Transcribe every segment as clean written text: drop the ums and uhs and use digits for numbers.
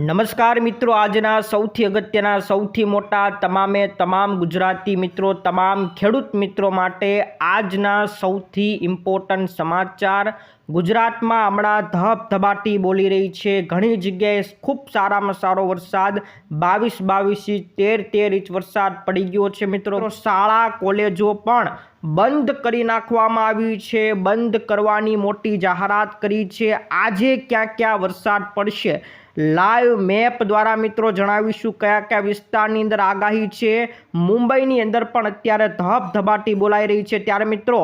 નમસ્કાર મિત્રો, આજના સૌથી અગત્યના સૌથી મોટા તમામ ગુજરાતી મિત્રો, તમામ ખેડૂત મિત્રો માટે આજના સૌથી ઇમ્પોર્ટન્ટ સમાચાર. ગુજરાતમાં હમણાં ધબધબાટી બોલી રહી છે. ઘણી જગ્યાએ ખૂબ સારામાં સારો વરસાદ 22 13 ઇંચ વરસાદ પડી ગયો છે મિત્રો. શાળા કોલેજો પણ બંધ કરી નાખવામાં આવી છે. બંધ કરવાની મોટી જાહેરાત કરી છે. આજે ક્યાં ક્યાં વરસાદ પડશે લાઈવ મેપ દ્વારા મિત્રો જણાવીશું. કયા કયા વિસ્તારની અંદર આગાહી છે. મુંબઈની અંદર પણ અત્યારે ધબધબાટી બોલાઈ રહી છે. ત્યારે મિત્રો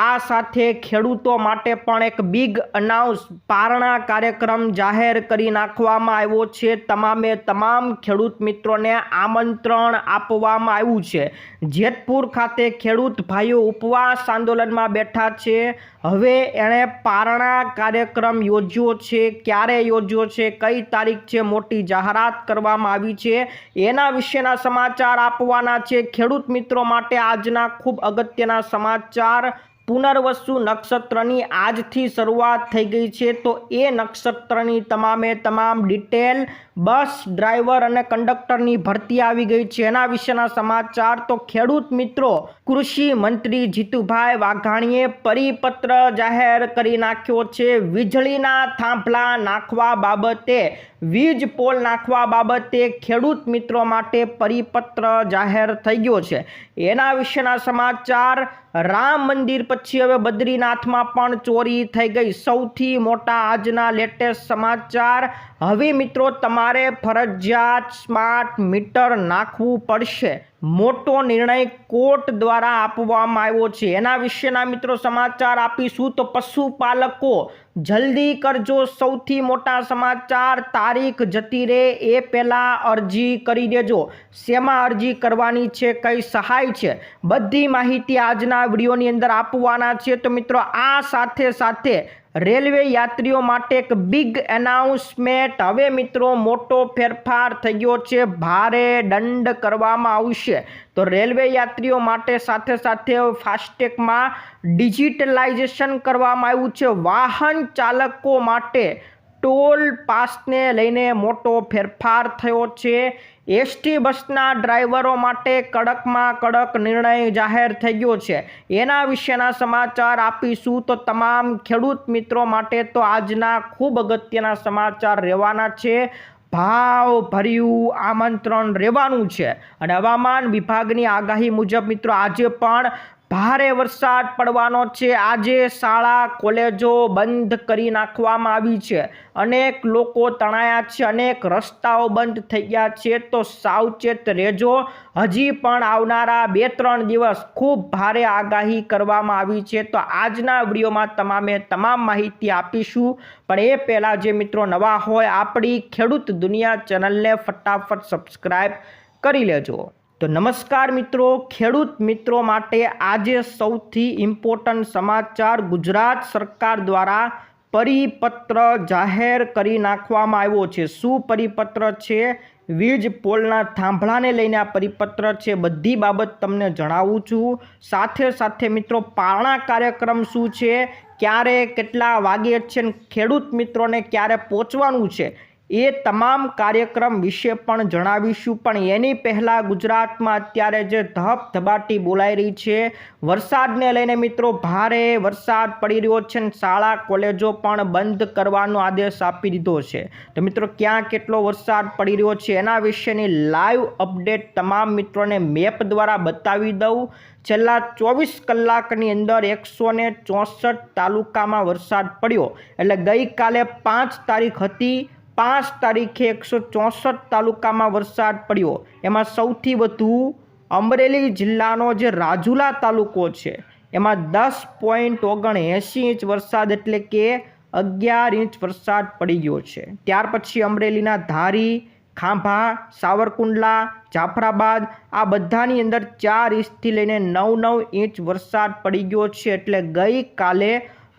આ સાથે ખેડૂતો માટે પણ એક બિગ અનાઉન્સ પારણા કાર્યક્રમ જાહેર કરી નાખવામાં આવ્યો છે. તમામ ખેડૂત મિત્રોને આમંત્રણ આપવામાં આવ્યું છે. જેતપુર ખાતે ખેડૂત ભાઈઓ ઉપવાસ આંદોલનમાં બેઠા છે. હવે એણે પારણા કાર્યક્રમ યોજ્યો છે. ક્યારે યોજ્યો છે, કઈ તારીખ છે, મોટી જાહેરાત કરવામાં આવી છે. એના વિશેના સમાચાર આપવાના છે ખેડૂત મિત્રો માટે. આજના ખૂબ અગત્યના સમાચાર. પુનર્વસુ નક્ષત્રની આજથી શરૂઆત થઈ ગઈ છે. તો એ નક્ષત્રની તમામ ડિટેલ, બસ ડ્રાઈવર અને કંડક્ટરની ભરતી આવી ગઈ છે. એના વિશેના સમાચાર. તો ખેડૂત મિત્રો, કૃષિ મંત્રી જીતુભાઈ વાઘાણીએ પરિપત્ર જાહેર કરી નાખ્યો છે. વીજળીના થાંભલા નાખવા બાબતે, વીજ પોલ નાખવા બાબતે ખેડૂત મિત્રો માટે પરિપત્ર જાહેર થઈ ગયો છે. એના વિશેના સમાચાર. રામ મંદિર પછી હવે બદ્રીનાથમાં પણ ચોરી થઈ ગઈ. સૌથી મોટા આજના લેટેસ્ટ સમાચાર. હવે મિત્રો તમારે ફરજિયાત સ્માર્ટ મીટર નાખવું પડશે. મોટો નિર્ણય કોર્ટ દ્વારા આપવામાં આવ્યો છે. એના વિશેના મિત્રો સમાચાર આપીશું. તો પશુપાલકો જલ્દી કરજો. સૌથી મોટા સમાચાર. તારીખ જતી રહે એ પહેલાં અરજી કરી દેજો. શેમાં અરજી કરવાની છે, કઈ સહાય છે, બધી માહિતી આજના વિડીયોની અંદર આપવાના છે. તો મિત્રો આ સાથે રેલવે યાત્રીઓ માટે એક બિગ એનાઉન્સમેન્ટ. હવે મિત્રો મોટો ફેરફાર થઈ ગયો છે. ભારે દંડ કરવામાં આવશે. તો રેલવે યાત્રીઓ માટે સાથે ફાસ્ટેગમાં ડિજિટલાઇઝેશન કરવામાં આવ્યું છે. વાહન ચાલકો માટે ટોલ પાસને લઈને મોટો ફેરફાર થયો છે. એસટી બસના ડ્રાઈવરો માટે કડકમાં કડક નિર્ણય જાહેર થઈ ગયો છે. એના વિશેના સમાચાર આપીશું. તો તમામ ખેડૂત મિત્રો માટે તો આજના ખૂબ અગત્યના સમાચાર રહેવાના છે. ભાવ ભર્યું આમંત્રણ રહેવાનું છે. અને હવામાન વિભાગની આગાહી મુજબ મિત્રો આજે પણ ભારે વરસાદ પડવાનો છે. આજે શાળા કોલેજો બંધ કરી નાખવામાં આવી છે. અનેક લોકો તણાયા છે. અનેક રસ્તાઓ બંધ થઈ ગયા છે. તો સાવચેત રહેજો. હજી પણ આવનારા 2-3 દિવસ ખૂબ ભારે આગાહી કરવામાં આવી છે. તો આજના વિડીયોમાં તમામ માહિતી આપીશું. પણ એ પહેલાં જે મિત્રો નવા હોય આપણી ખેડૂત દુનિયા ચેનલને ફટાફટ સબસ્ક્રાઈબ કરી લેજો. તો નમસ્કાર મિત્રો, ખેડૂત મિત્રો માટે આજે સૌથી ઇમ્પોર્ટન્ટ સમાચાર. ગુજરાત સરકાર દ્વારા પરિપત્ર જાહેર કરી નાખવામાં આવ્યો છે. શું પરિપત્ર છે? વીજ પોલના થાંભલાને લઈને આ પરિપત્ર છે. બધી બાબત તમને જણાવું છું. સાથે મિત્રો પારણા કાર્યક્રમ શું છે, ક્યારે કેટલા વાગે છે, ખેડૂત મિત્રોને ક્યારે પહોંચવાનું છે, એ તમામ કાર્યક્રમ વિશે પણ જણાવીશું. પણ એની પહેલાં ગુજરાતમાં અત્યારે જે ધબધબાટી બોલાઈ રહી છે, વરસાદને લઈને મિત્રો ભારે વરસાદ પડી રહ્યો છે. શાળા કોલેજો પણ બંધ કરવાનો આદેશ આપી દીધો છે. તો મિત્રો ક્યાં કેટલો વરસાદ પડી રહ્યો છે એના વિશેની લાઈવ અપડેટ તમામ મિત્રોને મેપ દ્વારા બતાવી દઉં. છેલ્લા 24 કલાકની અંદર 164 તાલુકામાં વરસાદ પડ્યો. એટલે ગઈકાલે 5 તારીખ હતી. 5 તારીખે 164 તાલુકામાં વરસાદ પડ્યો. એમાં સૌથી વધુ અમરેલી જિલ્લાનો જે રાજુલા તાલુકો છે એમાં 10.79 ઇંચ વરસાદ, એટલે કે 11 ઇંચ વરસાદ પડી ગયો છે. ત્યાર પછી અમરેલીના ધારી, ખાંભા, સાવરકુંડલા, જાફરાબાદ આ બધાની અંદર 4 ઇંચથી લઈને 9 ઇંચ વરસાદ પડી ગયો છે. એટલે ગઈકાલે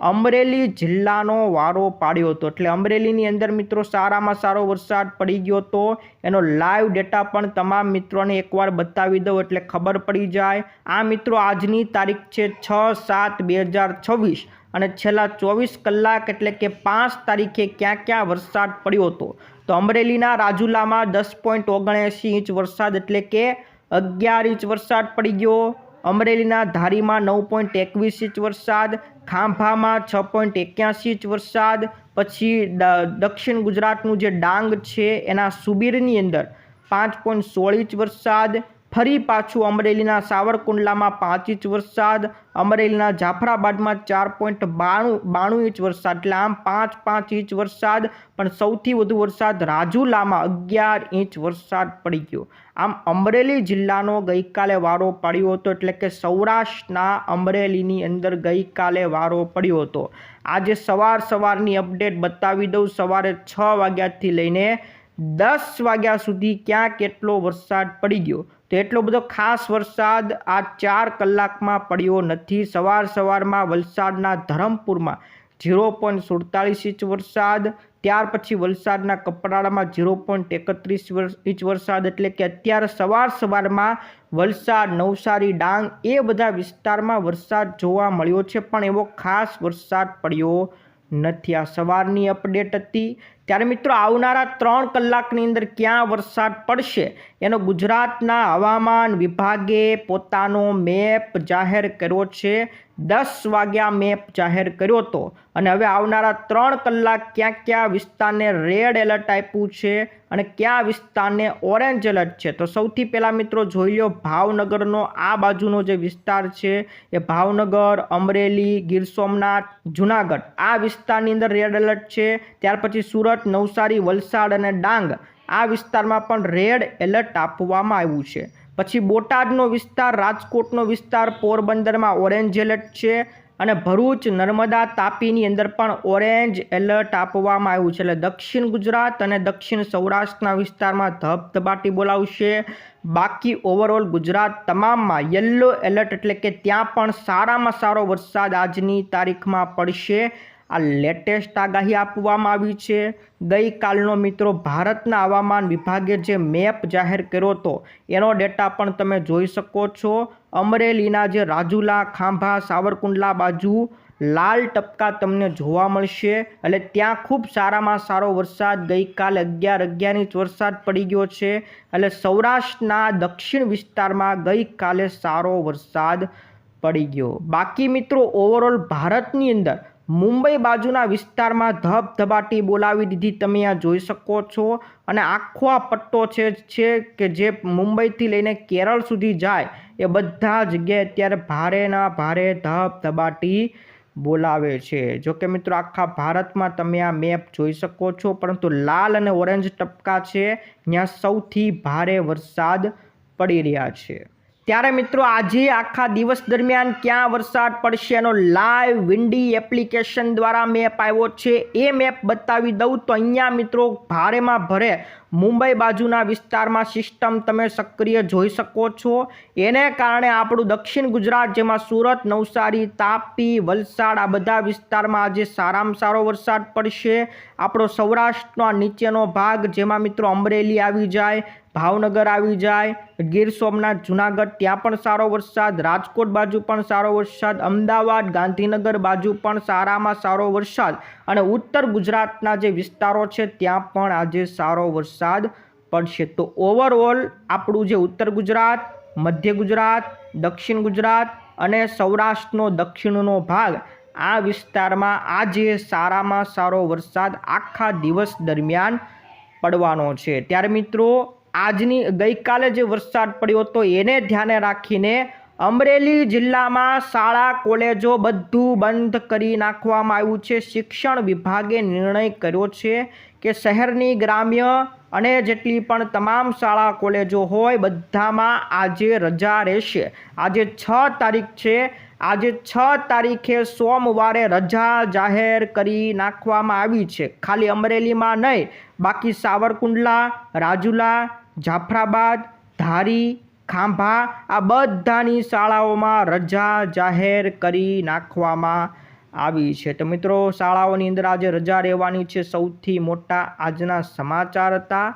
અમરેલી જિલ્લાનો વારો પાડ્યો હતો. એટલે અમરેલીની અંદર મિત્રો સારામાં સારો વરસાદ પડી ગયો હતો. એનો લાઈવ ડેટા પણ તમામ મિત્રોને એકવાર બતાવી દઉં એટલે ખબર પડી જાય. આ મિત્રો આજની તારીખ છે 6/7/2026 અને છેલ્લા 24 કલાક એટલે કે 5 તારીખે ક્યાં વરસાદ પડ્યો હતો. તો અમરેલીના રાજુલામાં 10.79 ઇંચ વરસાદ એટલે કે 11 ઇંચ વરસાદ પડી ગયો. અમરેલીના ધારીમાં 9.21 ઇંચ વરસાદ, ખાંભામાં 6.81 ઇંચ વરસાદ. પછી દક્ષિણ ગુજરાતનું જે ડાંગ છે એના સુબીરની અંદર 5.16 ઇંચ વરસાદ. ફરી પાછું અમરેલીના સાવરકુંડલામાં 5 ઇંચ વરસાદ, અમરેલીના જાફરાબાદમાં 4.92 ઇંચ વરસાદ. એટલે આમ 5 ઇંચ વરસાદ, પણ સૌથી વધુ વરસાદ રાજુલામાં 11 ઇંચ વરસાદ પડી ગયો. આમ અમરેલી જિલ્લાનો ગઈકાલે વારો પડ્યો હતો, એટલે કે સૌરાષ્ટ્રના અમરેલીની અંદર ગઈકાલે વારો પડ્યો હતો. આજે સવારની અપડેટ બતાવી દઉં. સવારે 6 વાગ્યાથી લઈને 10 વાગ્યા સુધી ક્યાં કેટલો વરસાદ પડી ગયો. તો એટલો બધો ખાસ વરસાદ આ 4 કલાકમાં પડ્યો નથી. સવારમાં વલસાડના ધરમપુરમાં 0.47 ઇંચ વરસાદ, ત્યાર પછી વલસાડના કપરાડામાં 0.31 ઇંચ વરસાદ. એટલે કે અત્યારે સવારમાં વલસાડ, નવસારી, ડાંગ એ બધા વિસ્તારમાં વરસાદ જોવા મળ્યો છે, પણ એવો ખાસ વરસાદ પડ્યો નથી. આ સવારની અપડેટ હતી. ત્યારે મિત્રો આવનારા 3 કલાકની અંદર ક્યાં વરસાદ પડશે એનો ગુજરાતના હવામાન વિભાગે પોતાનો મેપ જાહેર કર્યો છે. 10 વાગ્યા મેપ જાહેર કર્યો હતો, અને હવે આવનારા 3 કલાક ક્યાં વિસ્તારને રેડ એલર્ટ આપ્યું છે અને કયા વિસ્તારને ઓરેન્જ એલર્ટ છે. તો સૌથી પહેલાં મિત્રો જોઈ લો ભાવનગરનો આ બાજુનો જે વિસ્તાર છે એ ભાવનગર, અમરેલી, ગીર સોમનાથ, જુનાગઢ આ વિસ્તારની અંદર રેડ એલર્ટ છે. ત્યાર પછી સુરત, નવસારી, વલસાડ અને ડાંગ આ વિસ્તારમાં પણ રેડ એલર્ટ આપવામાં આવ્યું છે. પછી બોટાદનો વિસ્તાર, રાજકોટનો વિસ્તાર, પોરબંદરમાં ઓરેન્જ એલર્ટ છે, અને ભરૂચ, નર્મદા, તાપીની અંદર પણ ઓરેન્જ એલર્ટ આપવામાં આવ્યું છે. એટલે દક્ષિણ ગુજરાત અને દક્ષિણ સૌરાષ્ટ્રના વિસ્તારમાં ધબધબાટી બોલાવશે. બાકી ઓવરઓલ ગુજરાત તમામમાં યલો એલર્ટ, એટલે કે ત્યાં પણ સારામાં સારો વરસાદ આજની તારીખમાં પડશે. આ લેટેસ્ટ આગાહી આપવામાં આવી છે. ગઈકાલનો મિત્રો ભારતના હવામાન વિભાગે જે મેપ જાહેર કર્યો હતો એનો ડેટા પણ તમે જોઈ શકો છો. અમરેલીના જે રાજુલા, ખાંભા, સાવરકુંડલા બાજુ લાલ ટપકા તમને જોવા મળશે. એટલે ત્યાં ખૂબ સારામાં સારો વરસાદ ગઈકાલે 11 ઇંચ વરસાદ પડી ગયો છે. એટલે સૌરાષ્ટ્રના દક્ષિણ વિસ્તારમાં ગઈકાલે સારો વરસાદ પડી ગયો. બાકી મિત્રો ઓવરઓલ ભારતની અંદર મુંબઈ બાજુના વિસ્તારમાં ધબધબાટી બોલાવી દીધી, તમે આ જોઈ શકો છો. અને આખો આ પટ્ટો છે કે જે મુંબઈથી લઈને કેરળ સુધી જાય એ બધા જગ્યાએ અત્યારે ભારેના ભારે ધબધબાટી બોલાવે છે. જો કે મિત્રો આખા ભારતમાં તમે આ મેપ જોઈ શકો છો, પરંતુ લાલ અને ઓરેન્જ ટપકા છે ત્યાં સૌથી ભારે વરસાદ પડી રહ્યા છે. ત્યારે મિત્રો આજે આખા દિવસ દરમિયાન ક્યાં વરસાદ પડશે એનો લાઈવ વિન્ડી એપ્લિકેશન દ્વારા મેપ આવ્યો છે. એ મેપ બતાવી દઉં તો અહીંયા મિત્રો ભારેમાં ભારે મુંબઈ બાજુના વિસ્તારમાં સિસ્ટમ તમે સક્રિય જોઈ શકો છો. એને કારણે આપણું દક્ષિણ ગુજરાત, જેમાં સુરત, નવસારી, તાપી, વલસાડ આ બધા વિસ્તારમાં આજે સારામાં સારો વરસાદ પડશે. આપણો સૌરાષ્ટ્રનો નીચેનો ભાગ, જેમાં મિત્રો અમરેલી આવી જાય, ભાવનગર આવી જાય, ગીર સોમનાથ, જુનાગઢ ત્યાં પણ સારો વરસાદ, રાજકોટ બાજુ પણ સારો વરસાદ, અમદાવાદ, ગાંધીનગર બાજુ પણ સારામાં સારો વરસાદ, અને ઉત્તર ગુજરાતના જે વિસ્તારો છે ત્યાં પણ આજે સારો વરસાદ પડશે. તો ઓવરઓલ આપણું જે ઉત્તર ગુજરાત, મધ્ય ગુજરાત, દક્ષિણ ગુજરાત અને સૌરાષ્ટ્રનો દક્ષિણનો ભાગ આ વિસ્તારમાં આજે સારામાં સારો વરસાદ આખા દિવસ દરમિયાન પડવાનો છે. ત્યારે મિત્રો આજની ગઈકાલે જે વરસાદ પડ્યો હતો એને ધ્યાને રાખીને અમરેલી જિલ્લામાં શાળા, કોલેજો બધું બંધ કરી નાખવામાં આવ્યું છે. શિક્ષણ વિભાગે નિર્ણય કર્યો છે કે શહેરની ગ્રામ્ય અને જેટલી પણ તમામ શાળા કોલેજો હોય બધામાં આજે રજા રહેશે. આજે 6 તારીખ છે. આજે 6 તારીખે સોમવારે રજા જાહેર કરી નાખવામાં આવી છે. ખાલી અમરેલીમાં નહીં, બાકી સાવરકુંડલા, રાજુલા, જાફરાબાદ, ધારી, ખાંભા આ બધાની શાળાઓમાં રજા જાહેર કરી નાખવામાં આવી છે. તો મિત્રો શાળાઓની અંદર આજે રજા રહેવાની છે. સૌથી મોટા આજના સમાચાર હતા.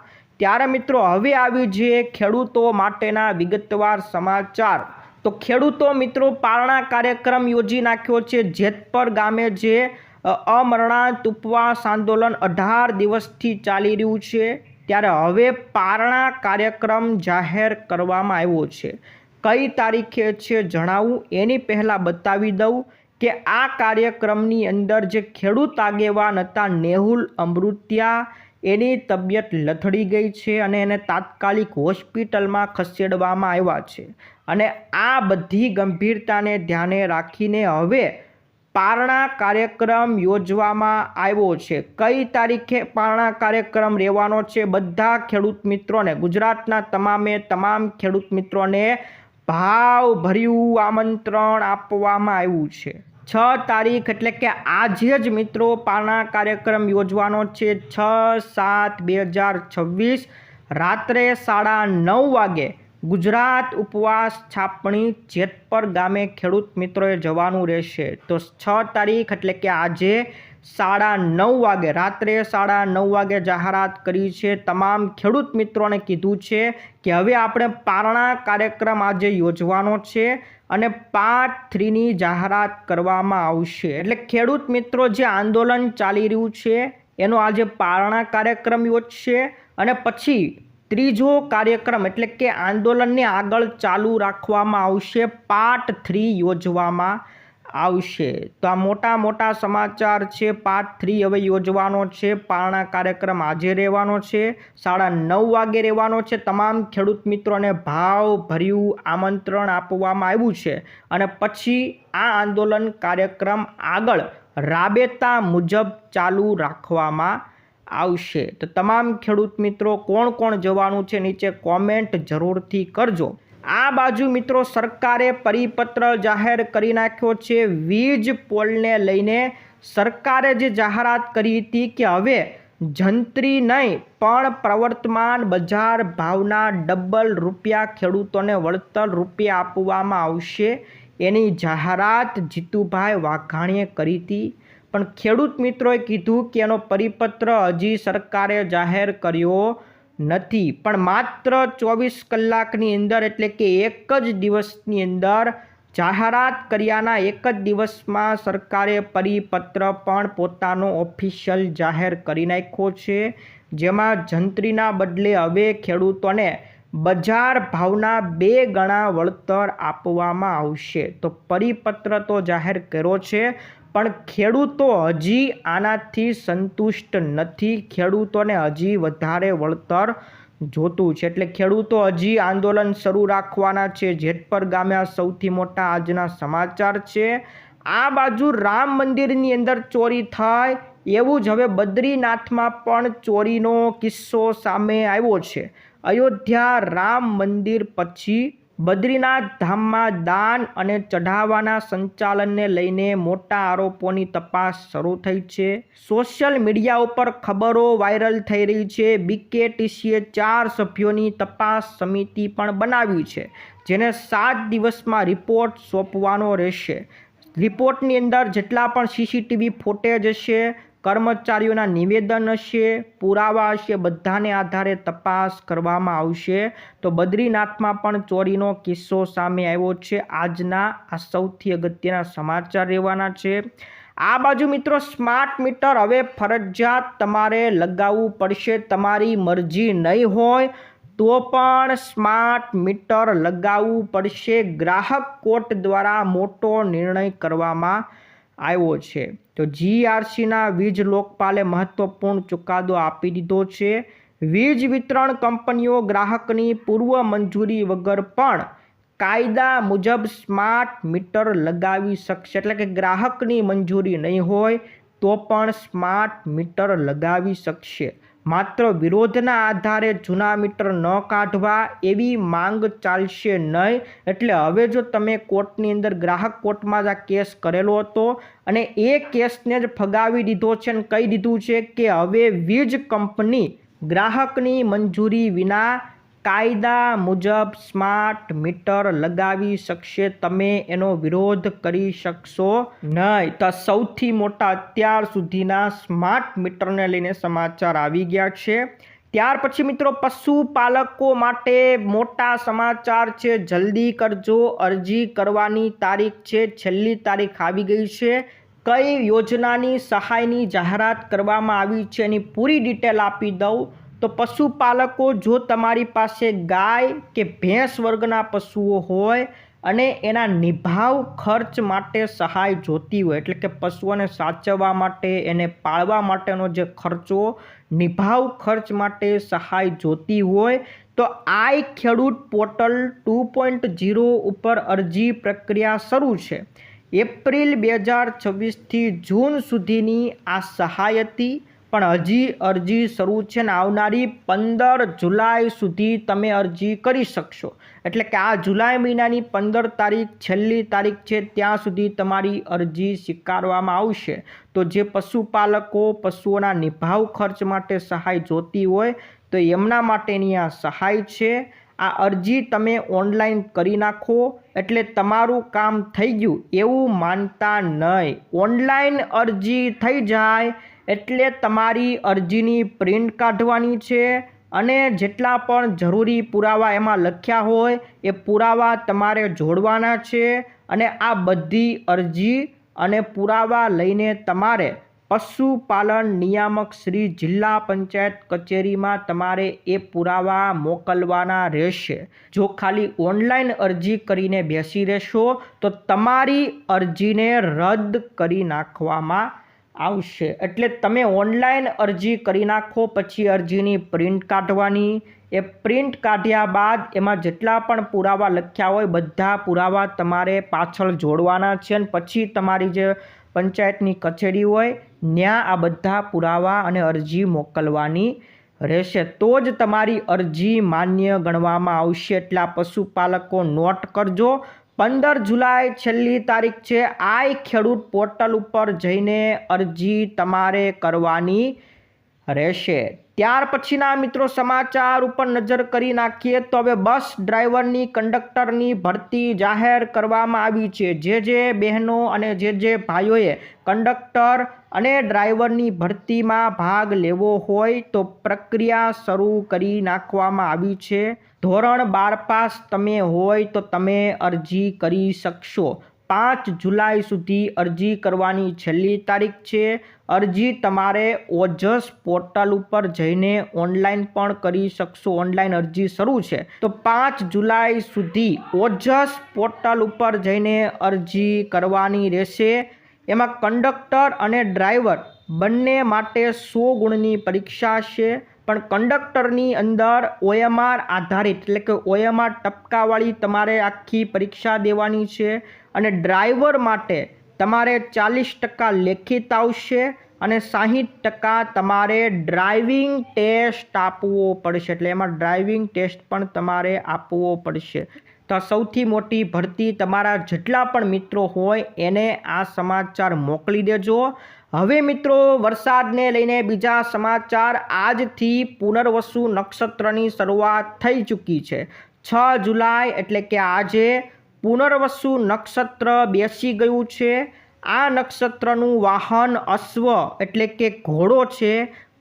ત્યારે મિત્રો હવે આવી જે ખેડૂતો માટેના વિગતવાર સમાચાર. તો ખેડૂતો મિત્રો પારણા કાર્યક્રમ યોજી નાખ્યો છે. જેતપર ગામે જે અમરણાંત ઉપવાસ આંદોલન 18 દિવસથી ચાલી રહ્યું છે, ત્યારે હવે પારણા કાર્યક્રમ જાહેર કરવામાં આવ્યો છે. કઈ તારીખે છે જણાવું એની પહેલાં બતાવી દઉં કે આ કાર્યક્રમની અંદર જે ખેડૂત આગેવાન હતા નેહુલ અમૃતિયા, એની તબિયત લથડી ગઈ છે અને એને તાત્કાલિક હોસ્પિટલમાં ખસેડવામાં આવ્યા છે. અને આ બધી ગંભીરતાને ધ્યાને રાખીને હવે પારણા કાર્યક્રમ યોજવામાં આવ્યો છે. કઈ તારીખે પારણા કાર્યક્રમ રહેવાનો છે? બધા ખેડૂત મિત્રોને, ગુજરાતના તમામ ખેડૂત મિત્રોને ભાવભર્યું આમંત્રણ આપવામાં આવ્યું છે. 6 તારીખ એટલે કે આજે જ મિત્રો પારણા કાર્યક્રમ યોજવાનો છે. 6/7/2026 રાત્રે 9:30 વાગે ગુજરાત ઉપવાસ છાપણી જેતપર ગામે ખેડૂત મિત્રોએ જવાનું રહેશે. તો 6 તારીખ એટલે કે આજે 9:30 વાગે, રાત્રે 9:30 વાગે જાહેરાત કરી છે. તમામ ખેડૂત મિત્રોને કીધું છે કે હવે આપણે પારણા કાર્યક્રમ આજે યોજવાનો છે અને પાર્ટ 3ની જાહેરાત કરવામાં આવશે. એટલે ખેડૂત મિત્રો જે આંદોલન ચાલી રહ્યું છે એનો આજે પારણા કાર્યક્રમ યોજશે અને પછી ત્રીજો કાર્યક્રમ એટલે કે આંદોલનને આગળ ચાલુ રાખવામાં આવશે, પાર્ટ 3 યોજવામાં આવશે. તો આ મોટા સમાચાર છે. પાર્ટ 3 હવે યોજવાનો છે. પારણા કાર્યક્રમ આજે રહેવાનો છે, 9:30 વાગે રહેવાનો છે. તમામ ખેડૂત મિત્રોને ભાવભર્યું આમંત્રણ આપવામાં આવ્યું છે અને પછી આ આંદોલન કાર્યક્રમ આગળ રાબેતા મુજબ ચાલુ રાખવામાં આવશે. તો તમામ ખેડૂત મિત્રો કોણ જવાનું છે નીચે કોમેન્ટ જરૂરથી કરજો. આ બાજુ મિત્રો સરકારે પરિપત્ર જાહેર કરી નાખ્યો છે. વીજ પોલને લઈને સરકારે જે જાહેરાત કરી હતી કે હવે જંત્રી નહીં પણ પ્રવર્તમાન બજાર ભાવના ડબલ રૂપિયા ખેડૂતોને વળતર રૂપિયા આપવામાં આવશે, એની જાહેરાત જીતુભાઈ વાઘાણીએ કરી હતી. પણ ખેડૂત મિત્રોએ કીધું કે એનો પરિપત્ર હજી સરકારે જાહેર કર્યો નથી. પણ માત્ર 24 કલાકની અંદર એટલે કે એક જ દિવસની અંદર જાહેરાત કર્યાના એક જ દિવસમાં સરકારે પરિપત્ર પણ પોતાનો ઓફિશિયલ જાહેર કરી નાખ્યો છે, જેમાં જંત્રીના બદલે હવે ખેડૂતોને બજાર ભાવના 2 ગણા વળતર આપવામાં આવશે. તો પરિપત્ર તો જાહેર કર્યો છે પણ ખેડૂતો હજી આનાથી સંતુષ્ટ નથી. ખેડૂતોને હજી વધારે વળતર જોતું છે એટલે ખેડૂતો હજી આંદોલન શરૂ રાખવાના છે. જેતપર ગામે આ સૌથી મોટા આજના સમાચાર છે. આ બાજુ રામ મંદિરની અંદર ચોરી થાય એવું જ હવે બદ્રીનાથમાં પણ ચોરીનો કિસ્સો સામે આવ્યો છે. અયોધ્યા રામ મંદિર પછી બદ્રીનાથ ધામમાં દાન અને ચઢાવાના સંચાલનને લઈને મોટા આરોપોની તપાસ શરૂ થઈ છે. સોશિયલ મીડિયા ઉપર ખબરો વાયરલ થઈ રહી છે. BKTCએ 4 સભ્યોની તપાસ સમિતિ પણ બનાવી છે, જેને 7 દિવસમાં રિપોર્ટ સોંપવાનો રહેશે. રિપોર્ટની અંદર જેટલા પણ CCTV ફૂટેજ હશે, કર્મચારીઓના નિવેદન હશે, પુરાવા હશે, બધાને આધારે તપાસ કરવામાં આવશે. તો બદ્રીનાથમાં પણ ચોરીનો કિસ્સો સામે આવ્યો છે. આજના આ સૌથી અગત્યના સમાચાર રહેવાના છે. આ બાજુ મિત્રો સ્માર્ટ મીટર હવે ફરજિયાત તમારે લગાવવું પડશે. તમારી મરજી નહીં હોય તો પણ સ્માર્ટ મીટર લગાવવું પડશે. ગ્રાહક કોર્ટ દ્વારા મોટો નિર્ણય કરવામાં આવ્યો છે. તો GRCના વીજ લોકપાલે મહત્વપૂર્ણ ચુકાદો આપી દીધો છે. વીજ વિતરણ કંપનીઓ ગ્રાહકની પૂર્વ મંજૂરી વગર પણ કાયદા મુજબ સ્માર્ટ મીટર લગાવી શકશે. એટલે કે ગ્રાહકની મંજૂરી નહીં હોય તો પણ સ્માર્ટ મીટર લગાવી શકશે. માત્ર વિરોધના આધારે જૂના મીટર ન કાઢવા એવી માંગ ચાલશે નહીં. એટલે હવે જો તમે કોર્ટની અંદર ગ્રાહક કોર્ટમાં જ આ કેસ કરેલો હતો અને એ કેસને જ ફગાવી દીધો છે અને કહી દીધું છે કે હવે વીજ કંપની ગ્રાહકની મંજૂરી વિના કાયદા મુજબ સ્માર્ટ મીટર લગાવી શકશે, તમે એનો વિરોધ કરી શકશો નહીં. તો સૌથી મોટા અત્યાર સુધીના સ્માર્ટ મીટરને લઈને સમાચાર આવી ગયા છે. ત્યાર પછી મિત્રો પશુપાલકો માટે મોટા સમાચાર છે. જલ્દી કરજો, અરજી કરવાની તારીખ છે, છેલ્લી તારીખ આવી ગઈ છે. કઈ યોજનાની સહાયની જાહેરાત કરવામાં આવી છે એની પૂરી ડિટેલ આપી દઉં તો પશુપાલકો, જો તમારી પાસે ગાય કે ભેંસ વર્ગના પશુઓ હોય અને એના નિભાવ ખર્ચ માટે સહાય જોતી હોય, એટલે કે પશુઓને સાચવવા માટે, એને પાળવા માટેનો જે ખર્ચો, નિભાવ ખર્ચ માટે સહાય જોતી હોય તો આઈ ખેડૂત પોર્ટલ 2.0 ઉપર અરજી પ્રક્રિયા શરૂ છે. એપ્રિલ 2026થી જૂન સુધીની આ સહાય હતી, પણ હજી અરજી શરૂ છે ને આવનારી 15 જુલાઈ સુધી તમે અરજી કરી શકશો. એટલે કે આ જુલાઈ મહિનાની 15 તારીખ છેલ્લી તારીખ છે, ત્યાં સુધી તમારી અરજી સ્વીકારવામાં આવશે. તો જે પશુપાલકો પશુઓના નિભાવ ખર્ચ માટે સહાય જોતી હોય તો એમના માટેની આ સહાય છે. આ અરજી તમે ઓનલાઈન કરી નાખો એટલે તમારું કામ થઈ ગયું એવું માનતા નહીં. ઓનલાઈન અરજી થઈ જાય એટલે તમારી અરજીની પ્રિન્ટ કાઢવાની છે અને જેટલા પણ જરૂરી પુરાવા એમાં લખ્યા હોય એ પુરાવા તમારે જોડવાના છે. અને આ બધી અરજી અને પુરાવા લઈને તમારે પશુપાલન નિયામક શ્રી જિલ્લા પંચાયત કચેરીમાં તમારે એ પુરાવા મોકલવાના રહેશે. જો ખાલી ઓનલાઈન અરજી કરીને બેસી રહેશો તો તમારી અરજીને રદ કરી નાખવામાં આવશે. એટલે તમે ઓનલાઈન અરજી કરી નાખો, પછી અરજીની પ્રિન્ટ કાઢવાની. એ પ્રિન્ટ કાઢ્યા બાદ એમાં જેટલા પણ પુરાવા લખ્યા હોય બધા પુરાવા તમારે પાછળ જોડવાના છે અને પછી તમારી જે પંચાયતની કચેરી હોય ત્યાં આ બધા પુરાવા અને અરજી મોકલવાની રહેશે. તો જ તમારી અરજી માન્ય ગણવામાં આવશે. એટલે આ પશુપાલકો નોટ કરજો. 15 જુલાઈ છેલ્લી તારીખ છે. આઈ ખેડૂત પોર્ટલ ઉપર જઈને અરજી તમારે કરવાની રહેશે. ત્યાર પછીના મિત્રો સમાચાર ઉપર નજર કરી નાખીએ તો હવે બસ ડ્રાઈવરની, કંડક્ટરની ભરતી જાહેર કરવામાં આવી છે. જે બહેનો અને જે ભાઈઓએ કંડક્ટર અને ડ્રાઈવરની ભરતીમાં ભાગ લેવો હોય તો પ્રક્રિયા શરૂ કરી નાખવામાં આવી છે. ધોરણ 12 પાસ તમે હોય તો તમે અરજી કરી શકશો. 5 જુલાઈ સુધી અરજી કરવાની છેલ્લી તારીખ છે. અરજી તમારે ઓજસ પોર્ટલ ઉપર જઈને ઓનલાઈન પણ કરી શકશો. ઓનલાઈન અરજી શરૂ છે તો 5 જુલાઈ સુધી ઓજસ પોર્ટલ ઉપર જઈને અરજી કરવાની રહેશે. એમાં કંડક્ટર અને ડ્રાઈવર બંને માટે 100 ગુણની પરીક્ષા છે. પણ કંડક્ટરની અંદર OMR આધારિત, એટલે કે OMR ટપકાવાળી તમારે આખી પરીક્ષા દેવાની છે. અને ડ્રાઈવર માટે તમારે 40% લેખિત આવશે અને 60% તમારે ડ્રાઇવિંગ ટેસ્ટ આપવો પડશે. એટલે એમાં ડ્રાઇવિંગ ટેસ્ટ પણ તમારે આપવો પડશે. તો સૌથી મોટી ભરતી, તમારા જેટલા પણ મિત્રો હોય એને આ સમાચાર મોકલી દેજો. હવે મિત્રો વરસાદને લઈને બીજા સમાચાર. આજથી પુનર્વસુ નક્ષત્રની શરૂઆત થઈ ચૂકી છે. 6 જુલાઈ એટલે કે આજે પુનર્વસુ નક્ષત્ર બેસી ગયું છે. આ નક્ષત્રનું વાહન અશ્વ એટલે કે ઘોડો છે.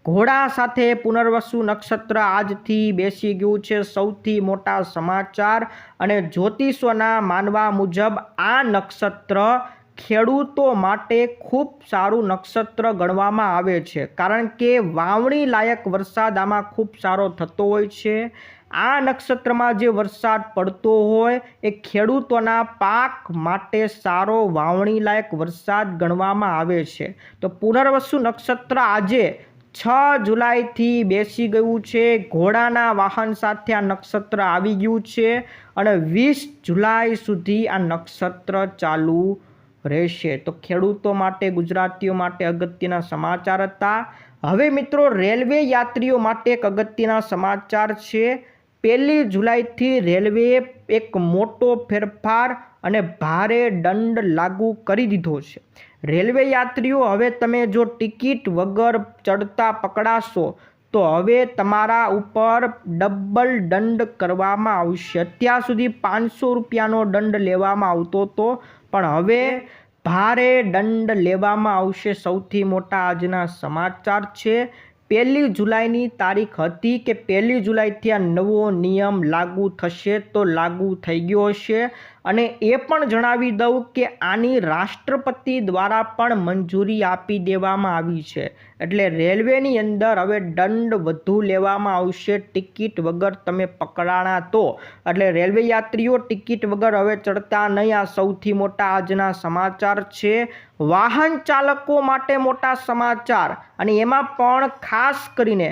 ઘોડા સાથે પુનર્વસુ નક્ષત્ર આજથી બેસી ગયું છે. સૌથી મોટા સમાચાર. અને જ્યોતિષોના માનવા મુજબ આ નક્ષત્ર ખેડૂતો માટે ખૂબ સારું નક્ષત્ર ગણવામાં આવે છે, કારણ કે વાવણી લાયક વરસાદ આમાં ખૂબ સારો થતો હોય છે. આ નક્ષત્રમાં જે વરસાદ પડતો હોય એ ખેડૂતોના પાક માટે સારો વાવણી લાયક વરસાદ ગણવામાં આવે છે. તો પુનર્વસુ નક્ષત્ર આજે 6 જુલાઈથી બેસી ગયું છે. ઘોડાના વાહન સાથે આ નક્ષત્ર આવી ગયું છે અને 20 જુલાઈ સુધી આ નક્ષત્ર ચાલુ રહેશે. તો ખેડૂતો માટે, ગુજરાતીઓ માટે અગત્યના સમાચાર હતા. હવે મિત્રો રેલવે યાત્રીઓ માટે એક અગત્યના સમાચાર છે. 1 જુલાઈથી રેલવેએ એક મોટો ફેરફાર અને ભારે દંડ લાગુ કરી દીધો છે. રેલવે યાત્રીઓ, હવે તમે જો ટિકિટ વગર ચડતા પકડાશો તો હવે તમારા ઉપર ડબલ દંડ કરવામાં આવશે. અત્યાર સુધી 500 રૂપિયાનો દંડ લેવામાં આવતો હતો, પણ હવે ભારે દંડ લેવામાં આવશે. સૌથી મોટા આજના સમાચાર છે. પહેલી જુલાઈની તારીખ હતી કે 1 જુલાઈથી આ નવો નિયમ લાગુ થશે તો લાગુ થઈ ગયો હશે. અને એ પણ જણાવી દઉં કે આની રાષ્ટ્રપતિ દ્વારા પણ મંજૂરી આપી દેવામાં આવી છે. એટલે રેલવેની અંદર હવે દંડ વધુ લેવામાં આવશે ટિકિટ વગર તમે પકડાણા તો. એટલે રેલવે યાત્રીઓ ટિકિટ વગર હવે ચડતા નહીં. આ સૌથી મોટા આજના સમાચાર છે. વાહન ચાલકો માટે મોટા સમાચાર, અને એમાં પણ ખાસ કરીને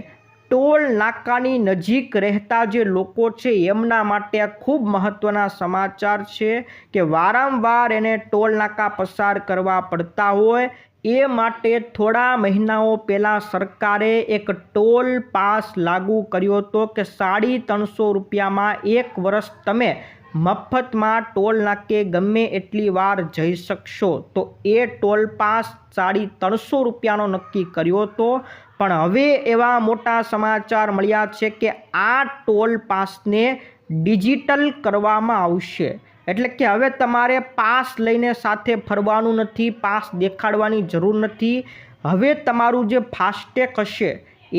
ટોલ નાકાની નજીક રહેતા જે લોકો છે એમના માટે આ ખૂબ મહત્ત્વના સમાચાર છે કે વારંવાર એને ટોલ નાકા પસાર કરવા પડતા હોય. એ માટે થોડા મહિનાઓ પહેલાં સરકારે એક ટોલ પાસ લાગુ કર્યો હતો કે 350 રૂપિયામાં 1 વર્ષ તમે મફતમાં ટોલ નાકે ગમે એટલી વાર જઈ શકશો. તો એ ટોલ પાસ 350 રૂપિયાનો નક્કી કર્યો હતો. પણ હવે એવા મોટા સમાચાર મળ્યા છે કે આ ટોલ પાસને ડિજિટલ કરવામાં આવશે. એટલે કે હવે તમારે પાસ લઈને સાથે ફરવાનું નથી, પાસ દેખાડવાની જરૂર નથી. હવે તમારું જે ફાસ્ટેગ હશે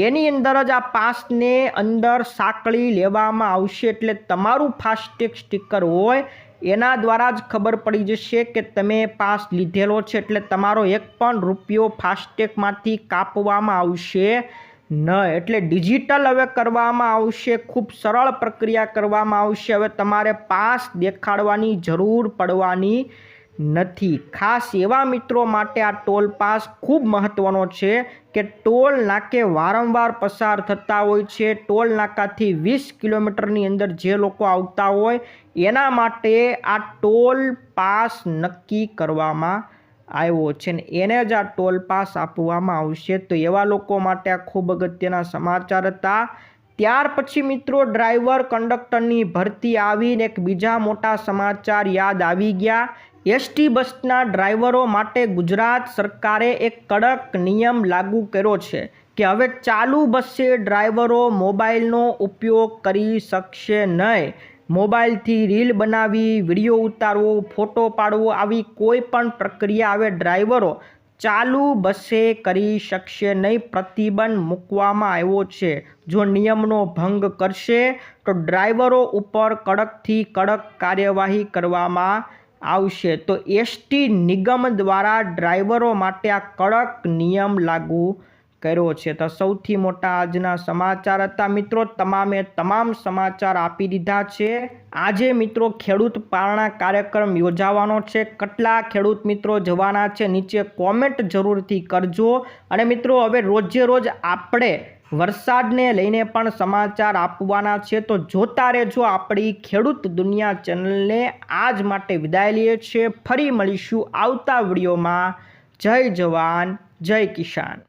એની અંદર જ આ પાસને અંદર સાંકળી લેવામાં આવશે. એટલે તમારું ફાસ્ટેગ સ્ટીકર હોય એના દ્વારા જ ખબર પડી જશે કે તમે પાસ લીધેલો છે. એટલે તમારો 1 પણ રૂપિયો ફાસ્ટેગમાંથી કાપવામાં આવશે નહીં. એટલે ડિજિટલ હવે કરવામાં આવશે. ખૂબ સરળ પ્રક્રિયા કરવામાં આવશે. હવે તમારે પાસ દેખાડવાની જરૂર પડવાની નથી. ખાસ એવા મિત્રો માટે આ ટોલ પાસ ખૂબ મહત્ત્વનો છે કે ટોલ નાકે વારંવાર પસાર થતા હોય છે. ટોલ નાકાથી 20 કિલોમીટરની અંદર જે લોકો આવતા હોય એના માટે આ ટોલ પાસ નક્કી કરવામાં આવ્યો છે ને એને જ આ ટોલ પાસ આપવામાં આવશે. તો એવા લોકો માટે આ ખૂબ અગત્યના સમાચાર હતા. ત્યાર પછી મિત્રો ડ્રાઈવર કંડક્ટરની ભરતી આવીને એક બીજા મોટા સમાચાર યાદ આવી ગયા. એસટી બસના ડ્રાઈવરો માટે ગુજરાત સરકારે એક કડક નિયમ લાગુ કર્યો છે કે હવે ચાલુ બસે ડ્રાઈવરો મોબાઈલનો ઉપયોગ કરી શકશે નહીં. મોબાઈલથી રીલ બનાવી, વિડીયો ઉતારવો, ફોટો પાડવો, આવી કોઈ પણ પ્રક્રિયા હવે ડ્રાઈવરો ચાલુ બસે કરી શકશે નહીં. પ્રતિબંધ મૂકવામાં આવ્યો છે. જો નિયમનો ભંગ કરશે તો ડ્રાઈવરો ઉપર કડકથી કડક કાર્યવાહી કરવામાં આવશે. તો એસટી નિગમ દ્વારા ડ્રાઈવરો માટે આ કડક નિયમ લાગુ કર્યો છે. તો સૌથી મોટા આજના સમાચાર હતા મિત્રો. તમામે તમામ સમાચાર આપી દીધા છે. આજે મિત્રો ખેડૂત પારણા કાર્યક્રમ યોજાવાનો છે. કેટલા ખેડૂત મિત્રો જવાના છે નીચે કોમેન્ટ જરૂરથી કરજો. અને મિત્રો હવે રોજે રોજ આપણે વરસાદને લઈને પણ સમાચાર આપવાના છે. તો જોતા રહેજો આપણી ખેડૂત દુનિયા ચેનલને. આજ માટે વિદાય લઈએ છીએ. ફરી મળીશું આવતા વિડીયોમાં. જય જવાન, જય કિસાન.